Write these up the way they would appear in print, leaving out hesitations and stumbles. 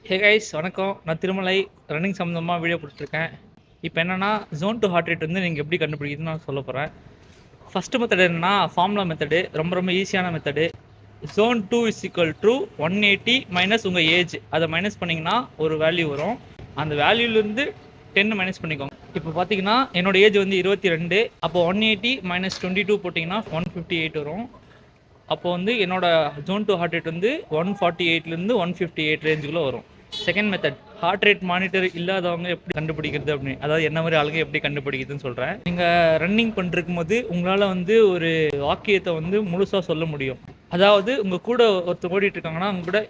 Hey guys வணக்கம். நான் Thirumalai running சம்மந்தமாக வீடியோ போட்டுருக்கேன். இப்போ என்னென்னா ஜோன் டு ஹார்ட் ரேட் வந்து நீங்கள் எப்படி கண்டுபிடிக்கிறதுன்னு நான் சொல்ல போகிறேன். ஃபஸ்ட்டு மெத்தட் என்னென்னா ஃபார்முலா மெத்தடு, ரொம்ப ஈஸியான method. Zone 2 is equal to 180 minus உங்கள் ஏஜ், அதை மைனஸ் பண்ணிங்கன்னா ஒரு வேல்யூ வரும். அந்த வேல்யூலேருந்து 10 மைனஸ் பண்ணிக்கோங்க. இப்போ பார்த்தீங்கன்னா என்னோட ஏஜ் வந்து 22. அப்போ 180 மைனஸ் 22 போட்டிங்கன்னா 158 வரும். அப்போ வந்து என்னோட ஜோன் 2 ஹார்ட் ரேட் வந்து 148லேருந்து 158 ரேஞ்சுக்குள்ளே வரும். Second method, heart rate monitor இல்லாதவங்க எப்படி கண்டுபிடிக்கிறது அப்படின்னு, அதாவது என்ன மாதிரி ஆளுங்க எப்படி கண்டுபிடிக்கிறதுன்னு சொல்கிறேன். நீங்கள் ரன்னிங் பண்ணிருக்கும் போது உங்களால் வந்து ஒரு வாக்கியத்தை வந்து முழுசாக சொல்ல முடியும். அதாவது உங்கள் கூட ஒருத்தர் ஓடிட்டு இருக்காங்கன்னா அவங்க கூட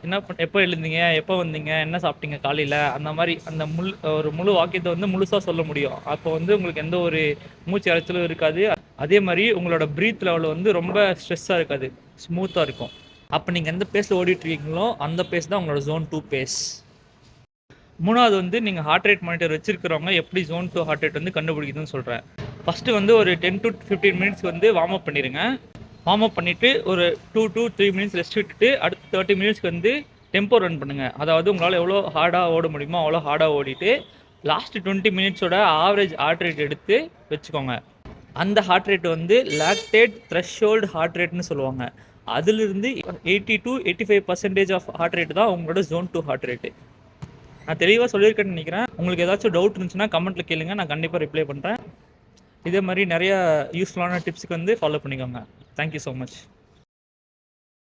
எப்போ எழுந்தீங்க, எப்போ வந்தீங்க, என்ன சாப்பிட்டீங்க காலையில், அந்த மாதிரி அந்த ஒரு முழு வாக்கியத்தை வந்து முழுசாக சொல்ல முடியும். அப்போ வந்து உங்களுக்கு எந்த ஒரு மூச்சு அரைச்சலும் இருக்காது. அதே மாதிரி உங்களோட ப்ரீத் லெவலில் வந்து ரொம்ப ஸ்ட்ரெஸ்ஸாக இருக்காது, ஸ்மூத்தாக இருக்கும். அப்போ நீங்கள் எந்த பேஸில் ஓடிட்டுருக்கீங்களோ அந்த பேஸ் தான் உங்களோட ஜோன் 2 பேஸ். மூணாவது வந்து நீங்கள் ஹார்ட் ரேட் மானிட்டர் வச்சிருக்கிறவங்க எப்படி ஜோன் 2 ஹார்ட் ரேட் வந்து கண்டுபிடிக்குதுன்னு சொல்கிறேன். ஃபஸ்ட்டு வந்து ஒரு 10 to 15 மினிட்ஸ் வந்து வார்ம் அப் பண்ணிடுங்க. வார்ம் அப் பண்ணிவிட்டு ஒரு 2 to 3 மினிட்ஸ் ரெஸ்ட் விட்டுட்டு அடுத்து 30 மினிட்ஸ்க்கு வந்து டெம்போ ரன் பண்ணுங்கள். அதாவது உங்களால் எவ்வளோ ஹார்டாக ஓட முடியுமோ அவ்வளோ ஹார்டாக ஓடிட்டு லாஸ்ட் 20 மினிட்ஸோட ஆவரேஜ் ஹார்ட் ரேட் எடுத்து வச்சுக்கோங்க. அந்த ஹார்ட் ரேட் வந்து லாக்டேட் த்ரெஷ்ஹோல்டு ஹார்ட் ரேட்னு சொல்லுவாங்க. அதிலிருந்து 80 to 85% ஆஃப் ஹார்ட் ரேட் தான் உங்களோட ஜோன் 2 ஹார்ட் ரேட்டு. நான் தெளிவாக சொல்லியிருக்கேன்னு நினைக்கிறேன். உங்களுக்கு ஏதாச்சும் டவுட் இருந்துச்சுன்னா கமெண்ட்டில் கேளுங்க, நான் கண்டிப்பாக ரிப்ளை பண்ணுறேன். இதே மாதிரி நிறைய யூஸ்ஃபுல்லான டிப்ஸுக்கு வந்து ஃபாலோ பண்ணிக்கோங்க. Thank you so much.